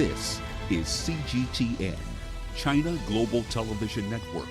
This is CGTN, China Global Television Network.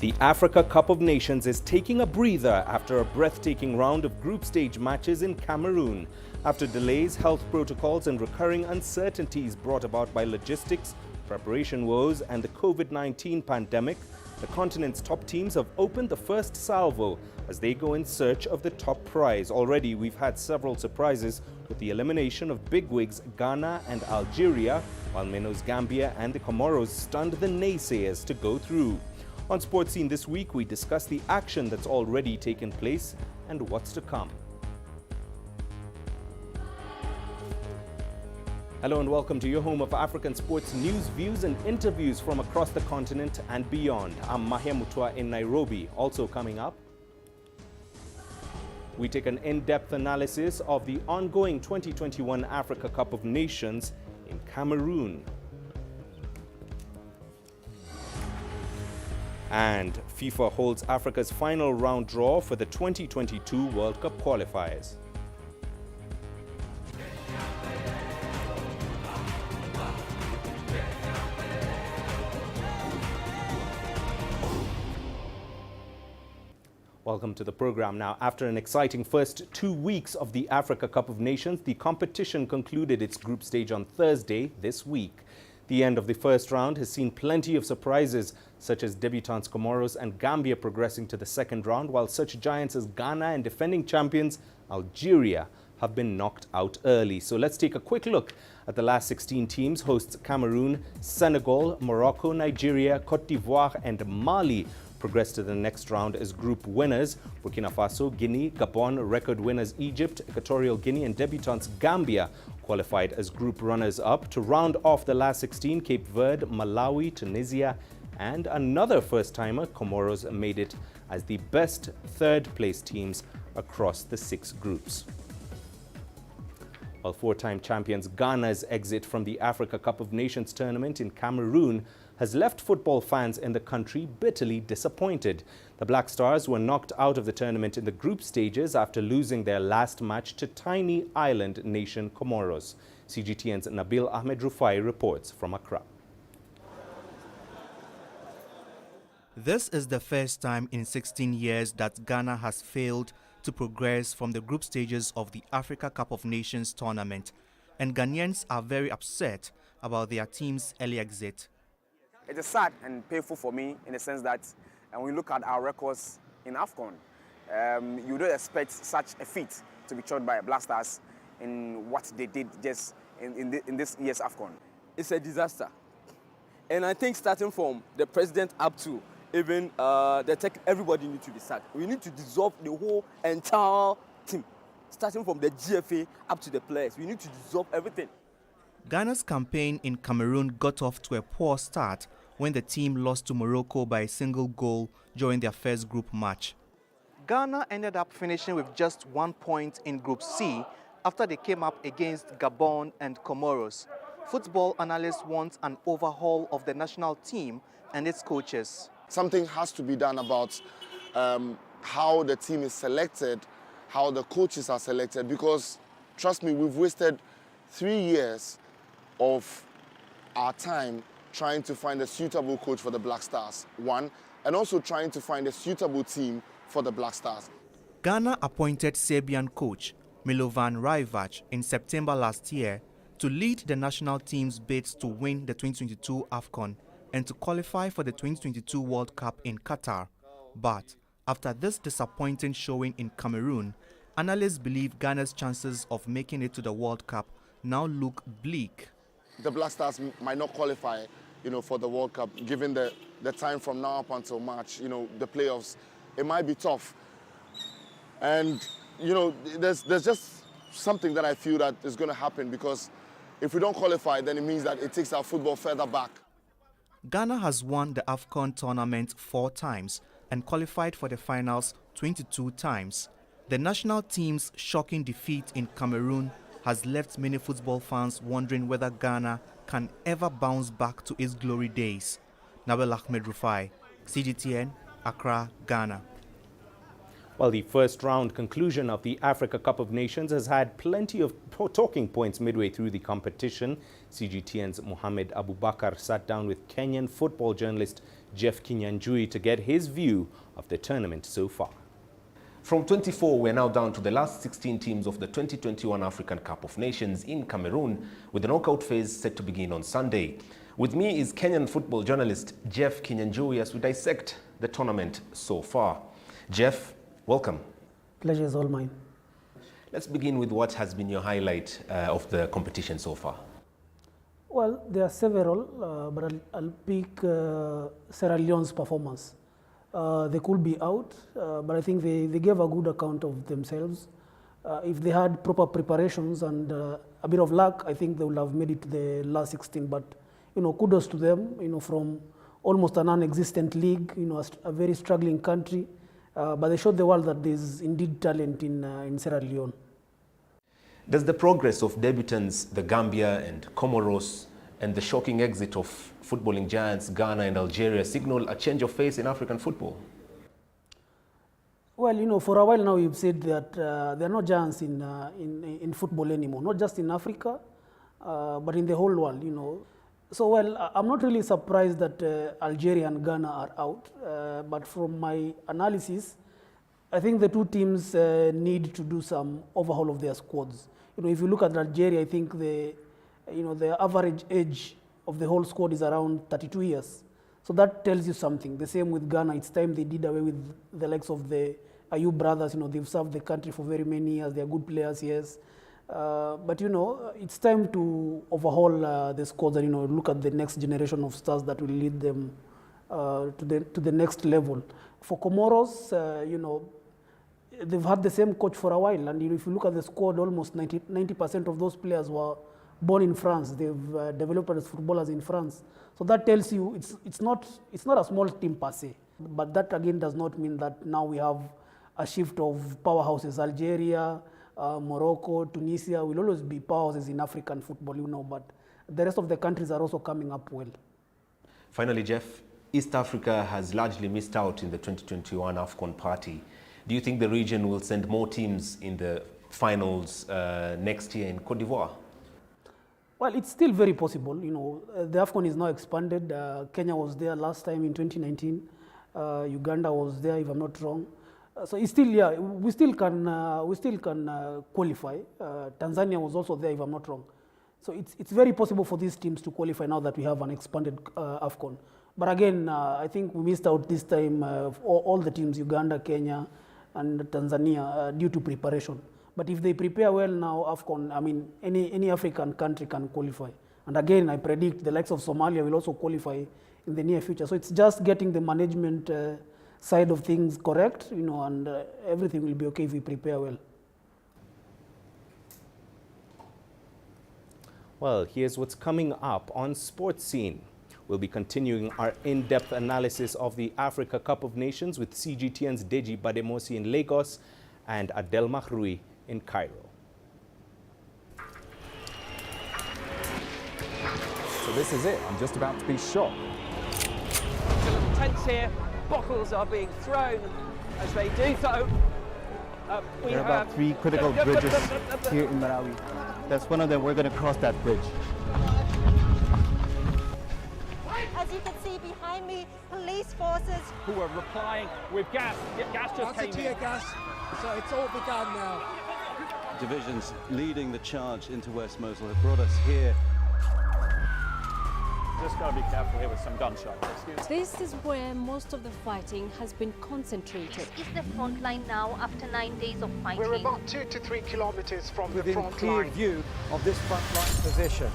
The Africa Cup of Nations is taking a breather after a breathtaking round of group stage matches in Cameroon. After delays, health protocols and recurring uncertainties brought about by logistics, preparation woes and the COVID-19 pandemic, the continent's top teams have opened the first salvo as they go in search of the top prize. Already we've had several surprises with the elimination of bigwigs Ghana and Algeria, while Minnows Gambia and the Comoros stunned the naysayers to go through. On Sports Scene this week, we discuss the action that's already taken place and what's to come. Hello and welcome to your home of African sports news, views and interviews from across the continent and beyond. I'm Mahia Mutua in Nairobi. Also coming up, we take an in-depth analysis of the ongoing 2021 Africa Cup of Nations in Cameroon. And FIFA holds Africa's final round draw for the 2022 World Cup qualifiers. Welcome to the program. Now, after an exciting first 2 weeks of the Africa Cup of Nations, the competition concluded its group stage on Thursday this week. The end of the first round has seen plenty of surprises, such as debutants Comoros and Gambia progressing to the second round, while such giants as Ghana and defending champions Algeria have been knocked out early. So let's take a quick look at the last 16 teams. Hosts Cameroon, Senegal, Morocco, Nigeria, Cote d'Ivoire and Mali progress to the next round as group winners. Burkina Faso, Guinea, Gabon, record winners Egypt, Equatorial Guinea and debutants Gambia qualified as group runners-up. To round off the last 16, Cape Verde, Malawi, Tunisia and another first-timer, Comoros, made it as the best third-place teams across the 6 groups. While four-time champions Ghana's exit from the Africa Cup of Nations tournament in Cameroon has left football fans in the country bitterly disappointed. The Black Stars were knocked out of the tournament in the group stages after losing their last match to tiny island nation Comoros. CGTN's Nabil Ahmed Rufai reports from Accra. This is the first time in 16 years that Ghana has failed to progress from the group stages of the Africa Cup of Nations tournament, and Ghanaians are very upset about their team's early exit. It is sad and painful for me in the sense that when we look at our records in AFCON, you don't expect such a feat to be chosen by Black Stars in what they did just in this year's AFCON. It's a disaster. And I think starting from the president up to even everybody needs to be sacked. We need to dissolve the whole entire team, starting from the GFA up to the players. We need to dissolve everything. Ghana's campaign in Cameroon got off to a poor start when the team lost to Morocco by a single goal during their first group match. Ghana ended up finishing with just 1 point in Group C after they came up against Gabon and Comoros. Football analysts want an overhaul of the national team and its coaches. Something has to be done about how the team is selected, how the coaches are selected, because trust me, we've wasted 3 years of our time trying to find a suitable coach for the Black Stars, one, and also trying to find a suitable team for the Black Stars. Ghana appointed Serbian coach Milovan Rajvac in September last year to lead the national team's bids to win the 2022 AFCON and to qualify for the 2022 World Cup in Qatar. But after this disappointing showing in Cameroon, analysts believe Ghana's chances of making it to the World Cup now look bleak. The Black Stars might not qualify, for the World Cup, given the time from now up until March, the playoffs. It might be tough. And, there's just something that I feel that is going to happen, because if we don't qualify, then it means that it takes our football further back. Ghana has won the AFCON tournament 4 times and qualified for the finals 22 times. The national team's shocking defeat in Cameroon has left many football fans wondering whether Ghana can ever bounce back to its glory days. Nabil Ahmed Rufai, CGTN, Accra, Ghana. Well, the first round conclusion of the Africa Cup of Nations has had plenty of talking points midway through the competition. CGTN's Mohamed Abubakar sat down with Kenyan football journalist Jeff Kinyanjui to get his view of the tournament so far. From 24, we're now down to the last 16 teams of the 2021 African Cup of Nations in Cameroon, with the knockout phase set to begin on Sunday. With me is Kenyan football journalist Jeff Kinyanjui as we dissect the tournament so far. Jeff, welcome. Pleasure is all mine. Let's begin with what has been your highlight of the competition so far. Well, there are several, but I'll pick Sierra Leone's performance. They could be out, but I think they gave a good account of themselves. If they had proper preparations and a bit of luck, I think they would have made it to the last 16. But, kudos to them, from almost a non-existent league, a very struggling country. But they showed the world that there's indeed talent in Sierra Leone. Does the progress of debutants, the Gambia and Comoros, and the shocking exit of footballing giants Ghana and Algeria signal a change of face in African football? Well, for a while now we've said that there are no giants in football anymore, not just in Africa, but in the whole world, So, well, I'm not really surprised that Algeria and Ghana are out, but from my analysis, I think the two teams need to do some overhaul of their squads. If you look at Algeria, I think the average age of the whole squad is around 32 years. So that tells you something. The same with Ghana. It's time they did away with the likes of the Ayub brothers. They've served the country for very many years. They're good players, yes. But it's time to overhaul the squads and look at the next generation of stars that will lead them to the next level. For Comoros, they've had the same coach for a while, and if you look at the squad, almost 90% of those players were born in France. They've developed as footballers in France. So that tells you it's not a small team per se. But that again does not mean that now we have a shift of powerhouses. Algeria, Morocco, Tunisia will always be powerhouses in African football, but the rest of the countries are also coming up well. Finally, Jeff, East Africa has largely missed out in the 2021 AFCON party. Do you think the region will send more teams in the finals next year in Cote d'Ivoire? Well, it's still very possible. The AFCON is now expanded. Kenya was there last time in 2019. Uganda was there, if I'm not wrong. So it's still, we still can qualify. Tanzania was also there, if I'm not wrong. So it's very possible for these teams to qualify now that we have an expanded AFCON. But again, I think we missed out this time all the teams, Uganda, Kenya, and Tanzania, due to preparation. But if they prepare well now, AFCON, any African country can qualify. And again, I predict the likes of Somalia will also qualify in the near future. So it's just getting the management side of things correct, and everything will be okay if we prepare well. Well, here's what's coming up on Sports Scene. We'll be continuing our in-depth analysis of the Africa Cup of Nations with CGTN's Deji Bademosi in Lagos and Adel Mahrui in Cairo. So this is it. I'm just about to be shot. It's a little tense here. Bottles are being thrown as they do so. There are about 3 critical bridges here in Malawi. That's one of them. We're going to cross that bridge. As you can see behind me, police forces who are replying with gas. Gas just came in. Tear gas, so it's all begun now. Divisions leading the charge into West Mosul have brought us here. Just got to be careful here with some gunshots. This is where most of the fighting has been concentrated. This is the front line now after 9 days of fighting. We're about 2 to 3 kilometers from within the front clear line. view of this front line position.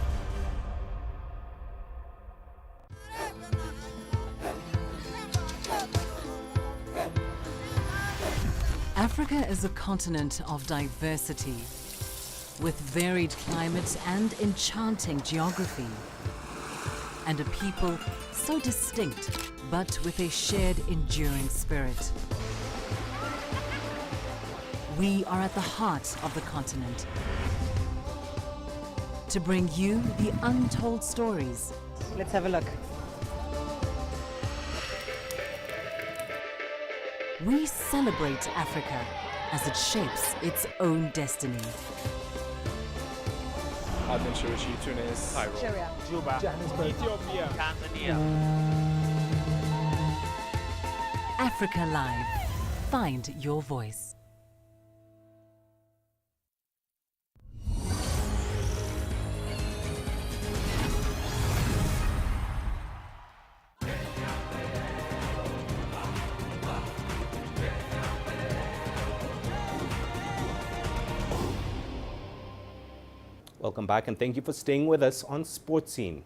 Africa is a continent of diversity, with varied climates and enchanting geography, and a people so distinct, but with a shared enduring spirit. We are at the heart of the continent, to bring you the untold stories. Let's have a look. We celebrate Africa as it shapes its own destiny. Tunis, Syria, Juba, Johannesburg, Ethiopia, Tanzania. Africa Live. Find your voice. Welcome back and thank you for staying with us on Sports Scene.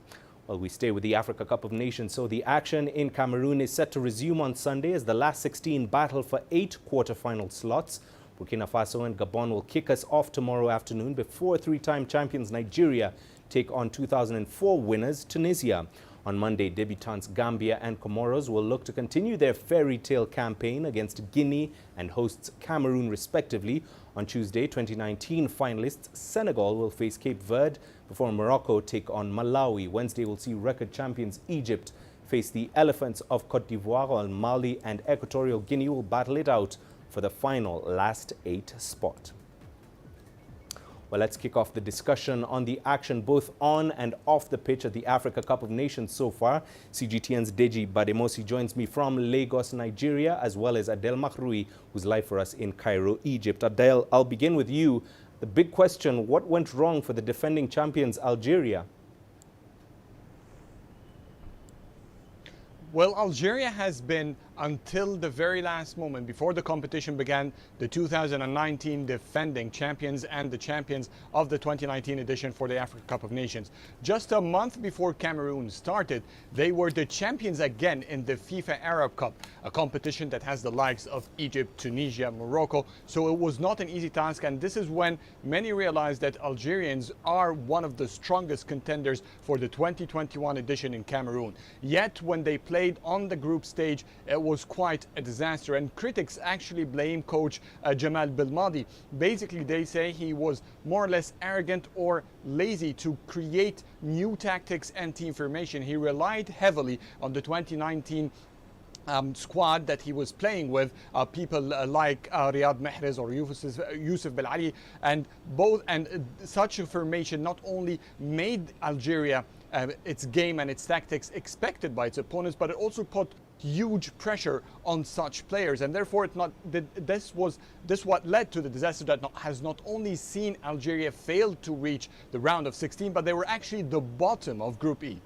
Well, we stay with the Africa Cup of Nations. So the action in Cameroon is set to resume on Sunday as the last 16 battle for 8 quarter-final slots. Burkina Faso and Gabon will kick us off tomorrow afternoon before three-time champions Nigeria take on 2004 winners Tunisia. On Monday, debutants Gambia and Comoros will look to continue their fairy tale campaign against Guinea and hosts Cameroon respectively. On Tuesday, 2019 finalists Senegal will face Cape Verde before Morocco take on Malawi. Wednesday will see record champions Egypt face the Elephants of Cote d'Ivoire, while Mali and Equatorial Guinea will battle it out for the final last 8 spot. Well, let's kick off the discussion on the action both on and off the pitch at the Africa Cup of Nations so far. CGTN's Deji Bademosi joins me from Lagos, Nigeria, as well as Adel Makhroui, who's live for us in Cairo, Egypt. Adel, I'll begin with you. The big question, what went wrong for the defending champions Algeria? Well, Algeria has been, until the very last moment, before the competition began, the 2019 defending champions and the champions of the 2019 edition for the Africa Cup of Nations. Just a month before Cameroon started, they were the champions again in the FIFA Arab Cup, a competition that has the likes of Egypt, Tunisia, Morocco. So it was not an easy task, and this is when many realized that Algerians are one of the strongest contenders for the 2021 edition in Cameroon. Yet when they played on the group stage, it was quite a disaster, and critics actually blame coach Jamal Belmadi. Basically, they say he was more or less arrogant or lazy to create new tactics and team formation. He relied heavily on the 2019 squad that he was playing with, people like Riyad Mahrez or Youssef Belali, and such a formation not only made Algeria its game and its tactics expected by its opponents, but it also put huge pressure on such players, and therefore this what led to the disaster that has not only seen Algeria fail to reach the round of 16, but they were actually the bottom of Group E.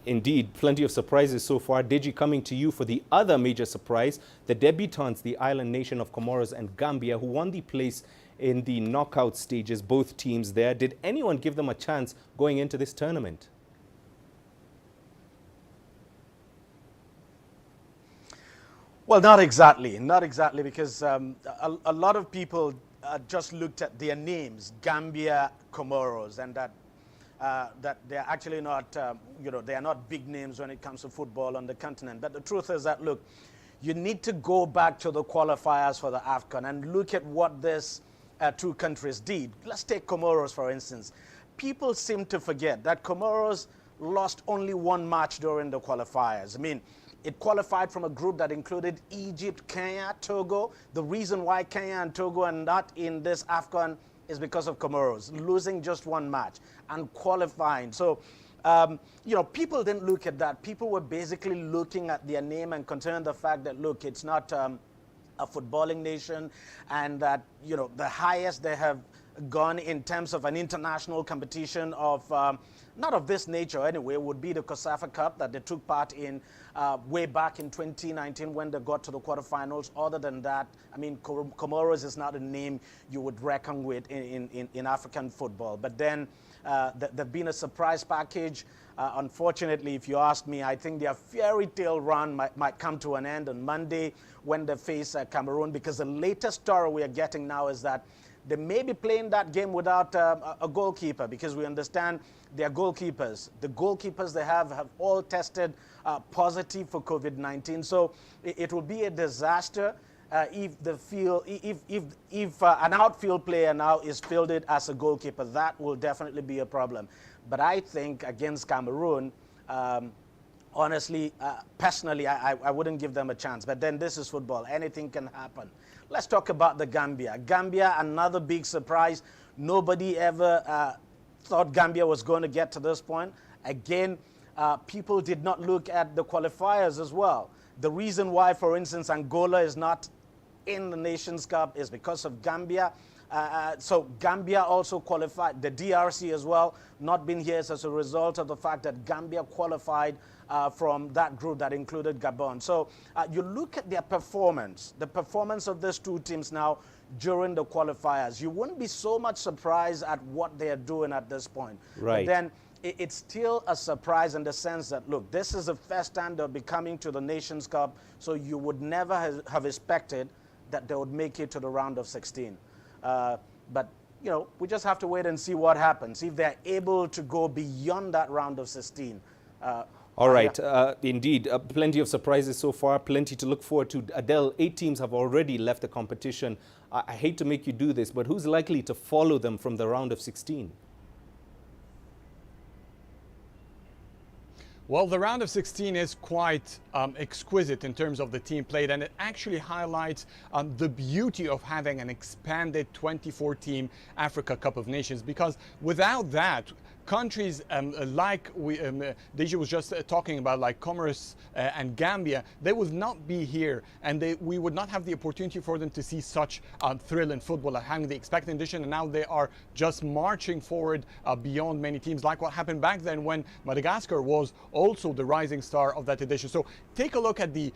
Indeed, plenty of surprises so far. Deji, coming to you for the other major surprise, the debutants, the island nation of Comoros and Gambia, who won the place in the knockout stages, both teams there. Did anyone give them a chance going into this tournament? Well, not exactly, because a lot of people just looked at their names, Gambia, Comoros, and that they're actually not, they are not big names when it comes to football on the continent. But the truth is that, look, you need to go back to the qualifiers for the AFCON and look at what these two countries did. Let's take Comoros, for instance. People seem to forget that Comoros lost only one match during the qualifiers. I mean, it qualified from a group that included Egypt, Kenya, Togo. The reason why Kenya and Togo are not in this AFCON is because of Comoros losing just one match and qualifying. So, people didn't look at that. People were basically looking at their name and considering the fact that, look, it's not a footballing nation, and that, the highest they have gone in terms of an international competition of, not of this nature anyway, would be the COSAFA Cup that they took part in way back in 2019 when they got to the quarterfinals. Other than that, I mean, Comoros is not a name you would reckon with in African football. But then there've been a surprise package. Unfortunately, if you ask me, I think their fairy tale run might come to an end on Monday when they face Cameroon, because the latest story we are getting now is that they may be playing that game without a goalkeeper, because we understand their goalkeepers. The goalkeepers they have all tested positive for COVID-19. So it will be a disaster. if an outfield player now is fielded as a goalkeeper, that will definitely be a problem. But I think against Cameroon, honestly, personally, I wouldn't give them a chance. But then this is football. Anything can happen. Let's talk about the Gambia. Gambia, another big surprise. Nobody ever thought Gambia was going to get to this point. Again, people did not look at the qualifiers as well. The reason why, for instance, Angola is not in the Nations Cup is because of Gambia. So Gambia also qualified, the DRC as well, not been here as a result of the fact that Gambia qualified from that group that included Gabon. So you look at their performance, the performance of these two teams now during the qualifiers. You wouldn't be so much surprised at what they're doing at this point. Right. But then it's still a surprise in the sense that, look, this is the first time they'll be coming to the Nations Cup, so you would never have expected that they would make it to the round of 16. But, you know, we just have to wait and see what happens. If they're able to go beyond that round of 16. All right. Indeed, plenty of surprises so far, plenty to look forward to. Adele, 8 teams have already left the competition. I hate to make you do this, but who's likely to follow them from the round of 16? Well, the round of 16 is quite exquisite in terms of the team played, and it actually highlights the beauty of having an expanded 24-team Africa Cup of Nations, because without that, countries like Deji was just talking about, like Comoros and Gambia, they would not be here, and we would not have the opportunity for them to see such thrill in football at having the expected edition, and now they are just marching forward beyond many teams, like what happened back then when Madagascar was also the rising star of that edition. So take a look at the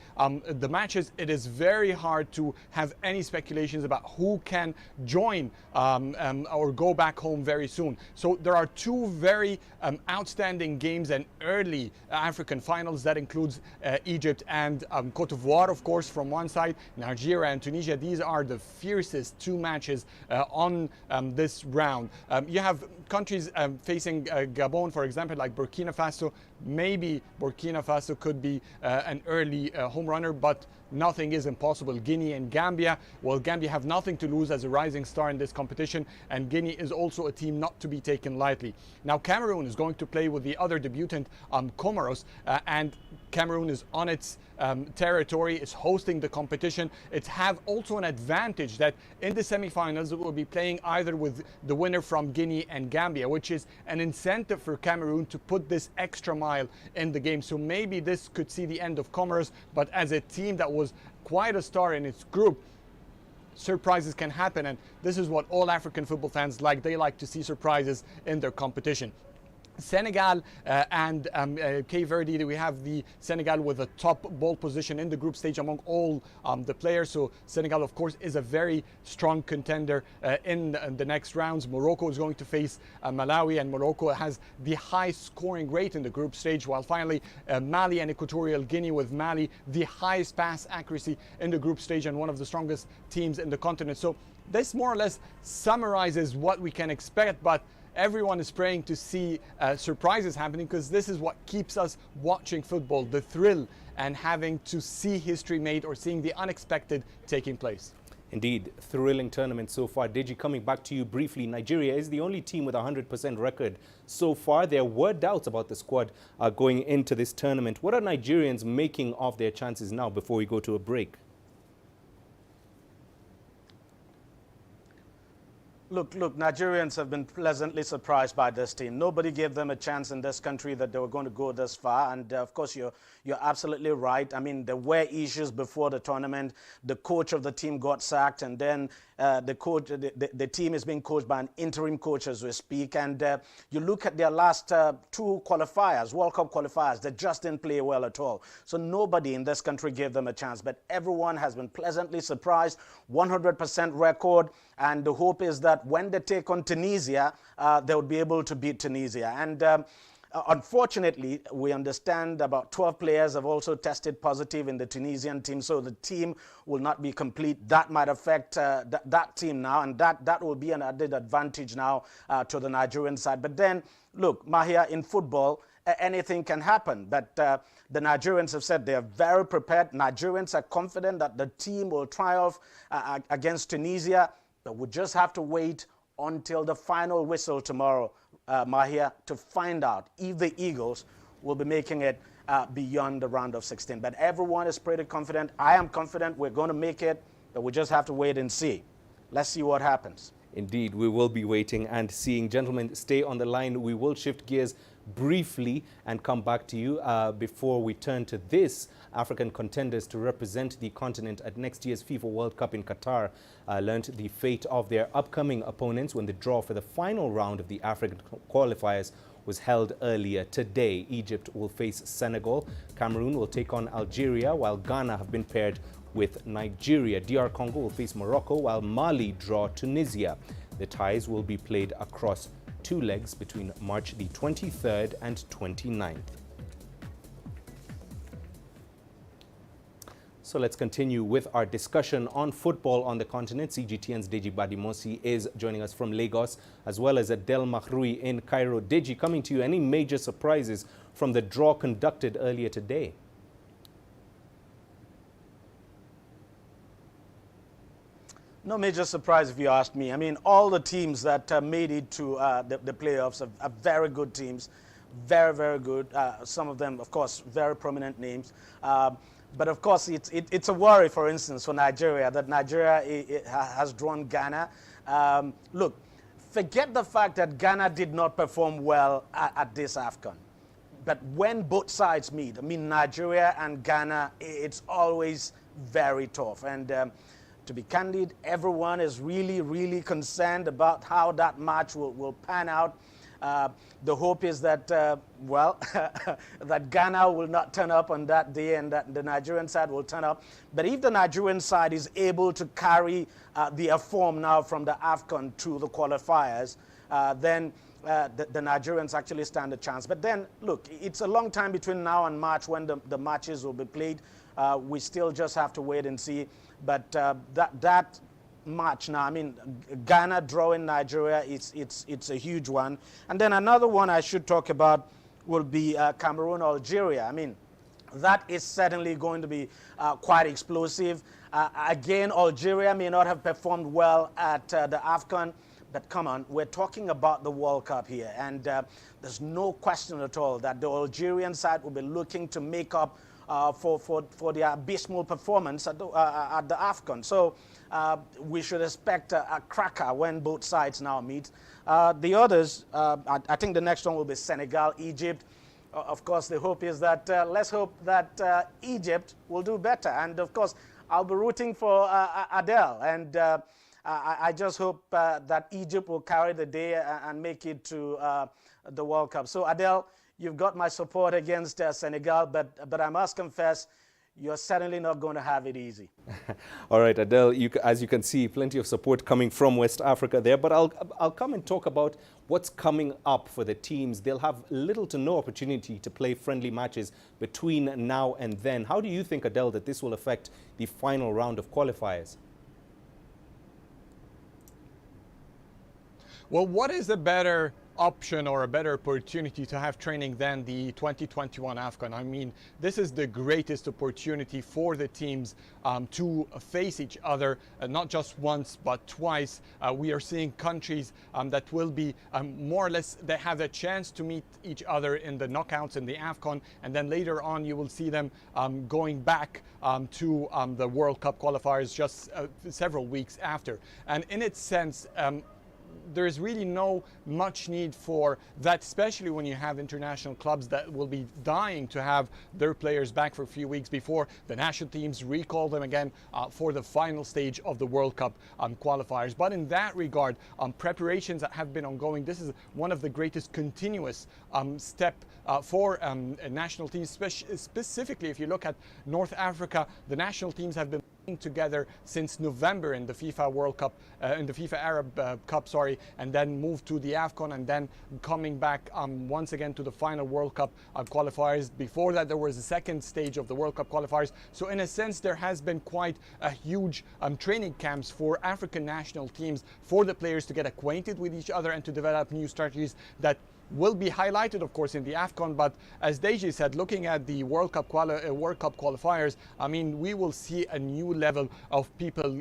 matches. It is very hard to have any speculations about who can join or go back home very soon. So there are two very outstanding games and early African finals. That includes Egypt and Cote d'Ivoire, of course, from one side, Nigeria and Tunisia. These are the fiercest two matches on this round. You have countries facing Gabon, for example, like Burkina Faso. Maybe Burkina Faso could be an early home runner, but nothing is impossible. Guinea and Gambia, well, Gambia have nothing to lose as a rising star in this competition, and Guinea is also a team not to be taken lightly. Now, Cameroon is going to play with the other debutant, Comoros, and Cameroon is on its territory, is hosting the competition. It have also an advantage that in the semifinals it will be playing either with the winner from Guinea and Gambia, which is an incentive for Cameroon to put this extra mile in the game. So maybe this could see the end of Comoros, but as a team that was quite a star in its group, surprises can happen, and this is what all African football fans like. They like to see surprises in their competition. Senegal and Cape Verde, we have the Senegal with a top ball position in the group stage among all the players. So Senegal, of course, is a very strong contender in the next rounds. Morocco is going to face Malawi, and Morocco has the high scoring rate in the group stage, while finally Mali and Equatorial Guinea, with Mali the highest pass accuracy in the group stage and one of the strongest teams in the continent. So this more or less summarizes what we can expect, but everyone is praying to see surprises happening, because this is what keeps us watching football, the thrill and having to see history made or seeing the unexpected taking place. Indeed, thrilling tournament so far. Deji, coming back to you briefly, Nigeria is the only team with a 100% record so far. There were doubts about the squad going into this tournament. What are Nigerians making of their chances now before we go to a break? Look, Nigerians have been pleasantly surprised by this team. Nobody gave them a chance in this country that they were going to go this far. And of course, you're absolutely right. I mean, there were issues before the tournament. The coach of the team got sacked, and then the team is being coached by an interim coach as we speak. And you look at their last two qualifiers, World Cup qualifiers, they just didn't play well at all. So nobody in this country gave them a chance. But everyone has been pleasantly surprised. 100% record. And the hope is that when they take on Tunisia, they will be able to beat Tunisia. And unfortunately, we understand about 12 players have also tested positive in the Tunisian team, so the team will not be complete. That might affect that team now, and that will be an added advantage now to the Nigerian side. But then, look, Mahia, in football, anything can happen. But the Nigerians have said they are very prepared. Nigerians are confident that the team will triumph against Tunisia. But we just have to wait until the final whistle tomorrow, Mahia, to find out if the Eagles will be making it beyond the round of 16. But everyone is pretty confident. I am confident we're going to make it, but we just have to wait and see. Let's see what happens. Indeed, we will be waiting and seeing. Gentlemen, stay on the line. We will shift gears briefly and come back to you before we turn to this. African contenders to represent the continent at next year's FIFA World Cup in Qatar learned the fate of their upcoming opponents when the draw for the final round of the African qualifiers was held earlier today. Egypt will face Senegal, Cameroon will take on Algeria, while Ghana have been paired with Nigeria. DR Congo will face Morocco, while Mali draw Tunisia. The ties will be played across 2 legs between March the 23rd and 29th. So let's continue with our discussion on football on the continent. CGTN's Deji Badimosi is joining us from Lagos, as well as Adel Mahroui in Cairo. Deji, coming to you, any major surprises from the draw conducted earlier today? No major surprise if you ask me. I mean, all the teams that made it to the playoffs are very good teams. Very, very good. Some of them, of course, very prominent names. But of course, it's a worry, for instance, for Nigeria, that Nigeria has drawn Ghana. Look, forget the fact that Ghana did not perform well at this AFCON. But when both sides meet, I mean, Nigeria and Ghana, it's always very tough. And to be candid, everyone is really, really concerned about how that match will pan out. The hope is that, well, that Ghana will not turn up on that day and that the Nigerian side will turn up. But if the Nigerian side is able to carry their form now from the AFCON to the qualifiers, then the Nigerians actually stand a chance. But then, look, it's a long time between now and March when the matches will be played. We still just have to wait and see. But that match now, I mean, Ghana drawing Nigeria, it's a huge one. And then another one I should talk about will be Cameroon, Algeria. I mean, that is certainly going to be quite explosive. Again, Algeria may not have performed well at the AFCON, but come on, we're talking about the World Cup here. And there's no question at all that the Algerian side will be looking to make up for their abysmal performance at the AFCON. So we should expect a cracker when both sides now meet. The others, I think the next one will be Senegal, Egypt. Of course, the hope is that, let's hope that Egypt will do better. And of course, I'll be rooting for Adele. And I just hope that Egypt will carry the day and make it to the World Cup. So Adele, you've got my support against Senegal, but I must confess, you're certainly not going to have it easy. All right, Adele, as you can see, plenty of support coming from West Africa there. But I'll come and talk about what's coming up for the teams. They'll have little to no opportunity to play friendly matches between now and then. How do you think, Adele, that this will affect the final round of qualifiers? Well, what is a better option or a better opportunity to have training than the 2021 AFCON? I mean, this is the greatest opportunity for the teams to face each other, not just once, but twice. We are seeing countries that will be more or less, they have a chance to meet each other in the knockouts in the AFCON, and then later on you will see them going back to the World Cup qualifiers just several weeks after. And in its sense, there's really no much need for that, especially when you have international clubs that will be dying to have their players back for a few weeks before the national teams recall them again for the final stage of the World Cup qualifiers. But in that regard, preparations that have been ongoing, this is one of the greatest continuous step for national teams, specifically if you look at North Africa. The national teams have been together since November in the FIFA World Cup, in the FIFA Arab Cup, sorry, and then moved to the AFCON and then coming back once again to the final World Cup qualifiers. Before that, there was a second stage of the World Cup qualifiers. So in a sense, there has been quite a huge training camps for African national teams for the players to get acquainted with each other and to develop new strategies that will be highlighted, of course, in the AFCON. But as Deji said, looking at the World Cup qualifiers, I mean, we will see a new level of people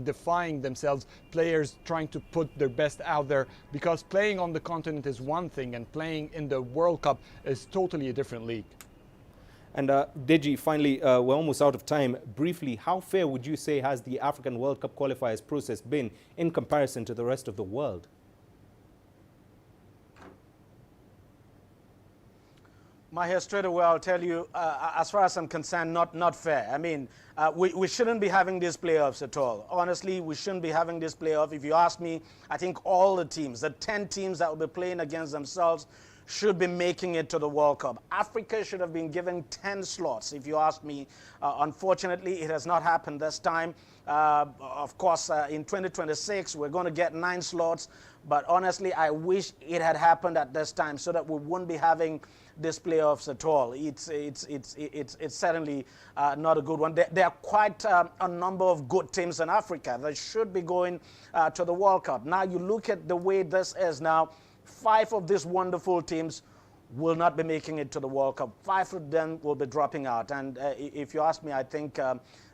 defying themselves, players trying to put their best out there, because playing on the continent is one thing and playing in the World Cup is totally a different league. And Deji, finally, we're almost out of time. Briefly, how fair would you say has the African World Cup qualifiers process been in comparison to the rest of the world? Mahia, straight away, I'll tell you, as far as I'm concerned, not fair. I mean, we shouldn't be having these playoffs at all. Honestly, we shouldn't be having this playoff. If you ask me, I think all the teams, the 10 teams that will be playing against themselves, should be making it to the World Cup. Africa should have been given 10 slots, if you ask me. Unfortunately, it has not happened this time. Of course, in 2026, we're going to get 9 slots. But honestly, I wish it had happened at this time so that we wouldn't be having these playoffs at all. It's certainly not a good one. There are quite a number of good teams in Africa that should be going to the World Cup. Now, you look at the way this is now, 5 of these wonderful teams will not be making it to the World Cup. 5 of them will be dropping out. And if you ask me, I think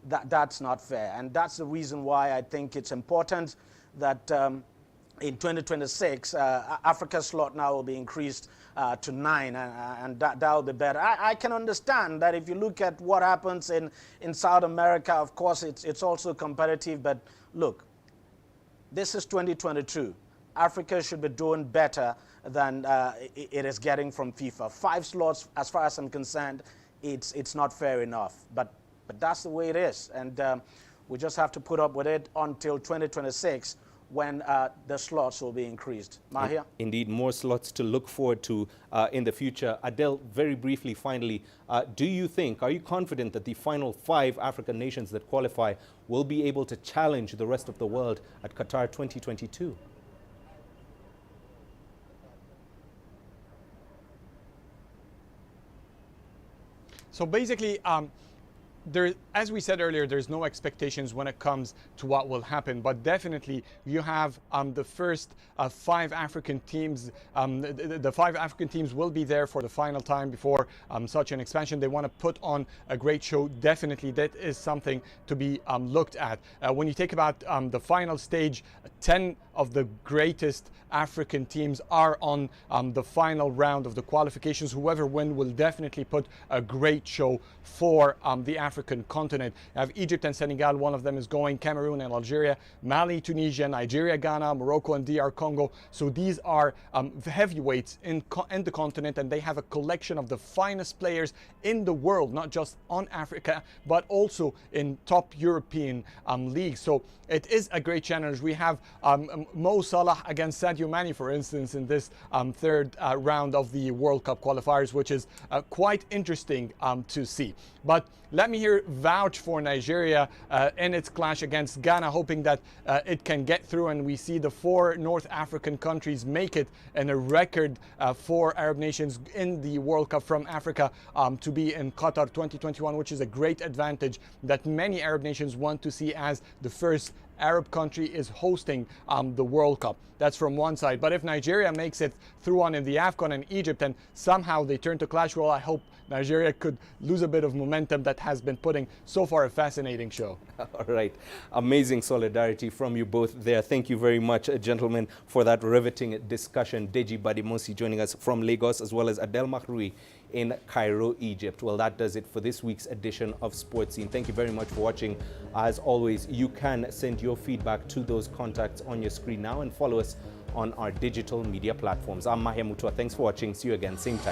that's not fair. And that's the reason why I think it's important that in 2026, Africa's slot now will be increased to 9, and that will be better. I can understand that if you look at what happens in South America, of course, it's also competitive. But look, this is 2022. Africa should be doing better than it is getting from FIFA. 5 slots, as far as I'm concerned, it's not fair enough. But that's the way it is. And we just have to put up with it until 2026, when the slots will be increased. Mahia? Indeed, more slots to look forward to in the future. Adel, very briefly, finally, are you confident that the final 5 African nations that qualify will be able to challenge the rest of the world at Qatar 2022? So basically, as we said earlier, there's no expectations when it comes to what will happen, but definitely you have the first 5 African teams. The 5 African teams will be there for the final time before such an expansion. They want to put on a great show. Definitely, that is something to be looked at. When you think about the final stage, 10 of the greatest African teams are on the final round of the qualifications. Whoever wins will definitely put a great show for the African continent. You have Egypt and Senegal, one of them is going, Cameroon and Algeria, Mali, Tunisia, Nigeria, Ghana, Morocco and DR Congo. So these are heavyweights in the continent, and they have a collection of the finest players in the world, not just on Africa, but also in top European leagues. So it is a great challenge. We have Mo Salah against Sadio Mane, for instance, in this third round of the World Cup qualifiers, which is quite interesting to see. But let me here vouch for Nigeria in its clash against Ghana, hoping that it can get through and we see the 4 North African countries make it, and a record 4 Arab nations in the World Cup from Africa to be in Qatar 2021, which is a great advantage that many Arab nations want to see, as the first Arab country is hosting the World Cup. That's from one side. But if Nigeria makes it through on in the AFCON and Egypt, and somehow they turn to clash, well, I hope Nigeria could lose a bit of momentum that has been putting so far a fascinating show. All right. Amazing solidarity from you both there. Thank you very much, gentlemen, for that riveting discussion. Deji Badimosi joining us from Lagos, as well as Adel Mahrui in Cairo, Egypt. Well, that does it for this week's edition of Sports Scene. Thank you very much for watching. As always, you can send your feedback to those contacts on your screen now and follow us on our digital media platforms. I'm Mahia Mutua. Thanks for watching. See you again, same time.